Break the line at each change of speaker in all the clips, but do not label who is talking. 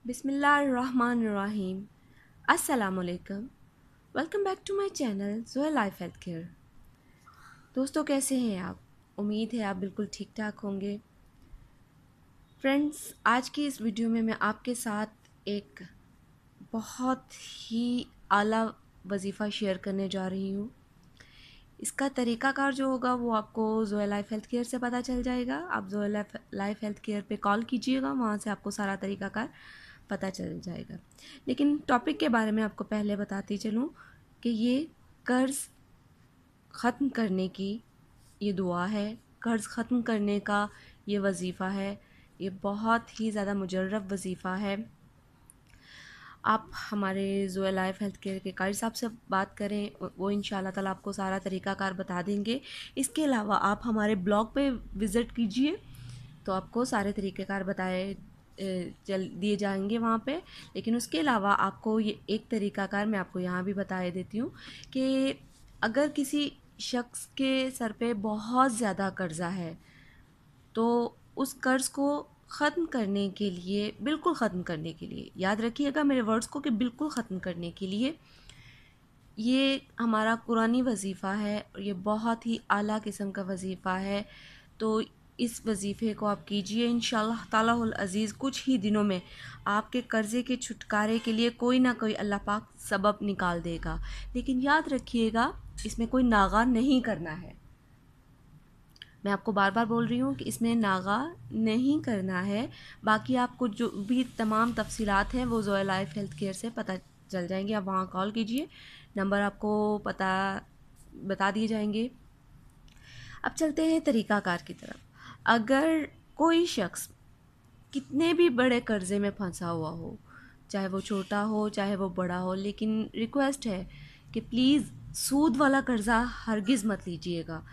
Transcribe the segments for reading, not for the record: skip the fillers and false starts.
बिस्मिल्लाहिर्रहमानिर्रहीम। अस्सलामुअलैकुम। Welcome back to my channel Zoya life health care. दोस्तों, कैसे हैं आप? उम्मीद है आप बिल्कुल ठीक ठाक होंगे। फ्रेंड्स, आज की इस वीडियो में मैं आपके साथ एक बहुत ही आला वजीफ़ा शेयर करने जा रही हूँ। इसका तरीक़ाकार जो होगा वो आपको ज़ोया लाइफ हेल्थ केयर से पता चल जाएगा। आप ज़ोया लाइफ हेल्थ केयर पे कॉल कीजिएगा, वहाँ से आपको सारा तरीक़ाकार पता चल जाएगा। लेकिन टॉपिक के बारे में आपको पहले बताती चलूँ कि ये कर्ज़ ख़त्म करने की ये दुआ है, कर्ज़ ख़त्म करने का ये वजीफ़ा है। ये बहुत ही ज़्यादा मुजर्रब वजीफ़ा है। आप हमारे ज़ोया लाइफ हेल्थ केयर के कारी साहब से बात करें, वो इंशाल्लाह ताला आपको सारा तरीक़ाकार बता देंगे। इसके अलावा आप हमारे ब्लॉग पे विज़िट कीजिए तो आपको सारे तरीक़ेकार बताए दिए जाएंगे वहाँ पे। लेकिन उसके अलावा आपको ये एक तरीक़ाकार मैं आपको यहाँ भी बता देती हूँ कि अगर किसी शख्स के सर पे बहुत ज़्यादा कर्ज़ा है तो उस कर्ज़ को ख़त्म करने के लिए, बिल्कुल ख़त्म करने के लिए, याद रखिएगा मेरे वर्ड्स को कि बिल्कुल ख़त्म करने के लिए ये हमारा कुरानी वजीफ़ा है और ये बहुत ही आला किस्म का वजीफ़ा है। तो इस वजीफ़े को आप कीजिए, इंशाअल्लाह तालाहुल अज़ीज़ कुछ ही दिनों में आपके कर्ज़े के छुटकारे के लिए कोई ना कोई अल्लाह पाक सबब निकाल देगा। लेकिन याद रखिएगा, इसमें कोई नागा नहीं करना है। मैं आपको बार बार बोल रही हूँ कि इसमें नागा नहीं करना है। बाकी आपको जो भी तमाम तफसीलात हैं वो ज़ोया लाइफ हेल्थ केयर से पता चल जाएंगे। आप वहाँ कॉल कीजिए, नंबर आपको बता दिए जाएंगे। अब चलते हैं तरीक़ाकार की तरफ। अगर कोई शख्स कितने भी बड़े कर्ज़े में फंसा हुआ हो, चाहे वो छोटा हो चाहे वो बड़ा हो, लेकिन रिक्वेस्ट है कि प्लीज़ सूद वाला कर्ज़ा हरगिज़ मत लीजिएगा।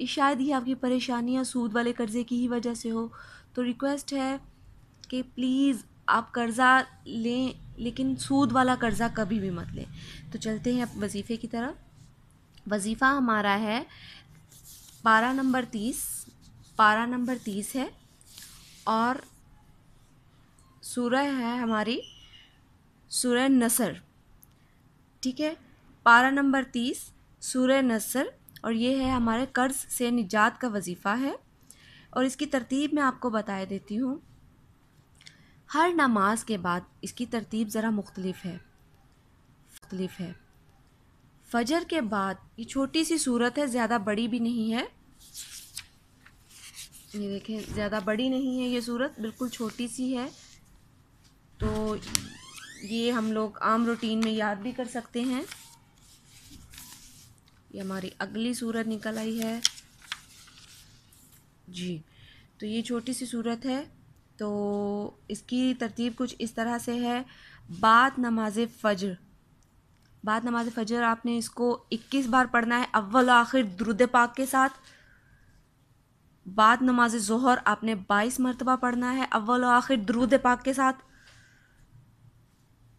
शायद ही आपकी परेशानियाँ सूद वाले कर्ज़े की ही वजह से हो। तो रिक्वेस्ट है कि प्लीज़ आप कर्ज़ा लें, लेकिन सूद वाला कर्ज़ा कभी भी मत लें। तो चलते हैं अब वजीफ़े की तरफ। वजीफ़ा हमारा है पारा नंबर 30 है और सूरह है हमारी सूरह नसर। ठीक है, पारा नंबर 30 सूरह नसर, और ये है हमारे कर्ज़ से निजात का वजीफ़ा है। और इसकी तरतीब मैं आपको बता देती हूँ। हर नमाज के बाद इसकी तरतीब ज़रा मुख्तलिफ है। फजर के बाद ये छोटी सी सूरत है, ज़्यादा बड़ी भी नहीं है। ये देखें, ज़्यादा बड़ी नहीं है ये सूरत, बिल्कुल छोटी सी है। तो ये हम लोग आम रूटीन में याद भी कर सकते हैं। ये हमारी अगली सूरत निकल आई है जी। तो ये छोटी सी सूरत है। तो इसकी तरतीब कुछ इस तरह से है। बाद नमाज फ़जर आपने इसको 21 बार पढ़ना है, अव्वल आखिर दुरूद पाक के साथ। बाद नमाज ज़ोहर आपने 22 मरतबा पढ़ना है, अव्वल आखिर दुरूद पाक के साथ।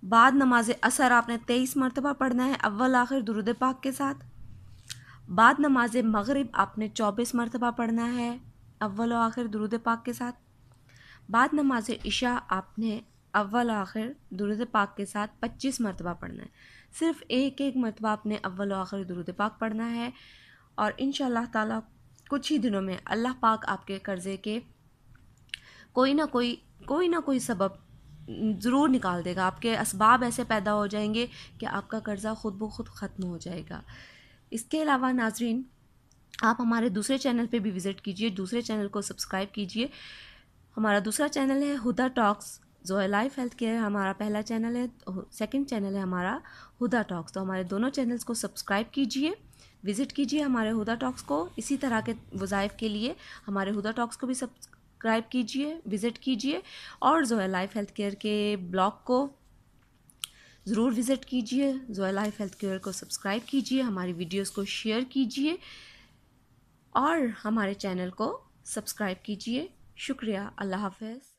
बाद नमाज असर आपने 23 मरतबा पढ़ना है, अव्वल आखिर दुरूद पाक के साथ। बाद नमाज मगरिब आपने 24 मरतबा पढ़ना है, अव्वल आखिर दुरूद पाक के साथ। बाद नमाज इशा आपने अव्वल आखिर दुरूद पाक के साथ 25 मरतबा पढ़ना है। सिर्फ़ एक मरतबा आपने अव्वल आखिर दुरूद पाक पढ़ना है। और इंशाअल्लाह ताला कुछ ही दिनों में अल्लाह पाक आपके कर्ज़े के कोई ना कोई सबब ज़रूर निकाल देगा। आपके असबाब ऐसे पैदा हो जाएंगे कि आपका कर्ज़ा ख़ुद ब खुद ख़त्म हो जाएगा। इसके अलावा नाज़रीन, आप हमारे दूसरे चैनल पे भी विज़िट कीजिए, दूसरे चैनल को सब्सक्राइब कीजिए। हमारा दूसरा चैनल है Huda talks. Zoya life health care हमारा पहला चैनल है, सेकंड चैनल है हमारा हुदा टॉक्स। तो हमारे दोनों चैनल्स को सब्सक्राइब कीजिए, विज़िट कीजिए हमारे हुदा टॉक्स को। इसी तरह के वज़ाइफ के लिए हमारे हुदा टॉक्स को भी सब्सक्राइब कीजिए, विज़िट कीजिए। और ज़ोया लाइफ हेल्थ केयर के ब्लॉग को ज़रूर विज़िट कीजिए। ज़ोया लाइफ हेल्थ केयर को सब्सक्राइब कीजिए, हमारी वीडियोस को शेयर कीजिए और हमारे चैनल को सब्सक्राइब कीजिए। शुक्रिया। अल्लाह हाफ़िज़।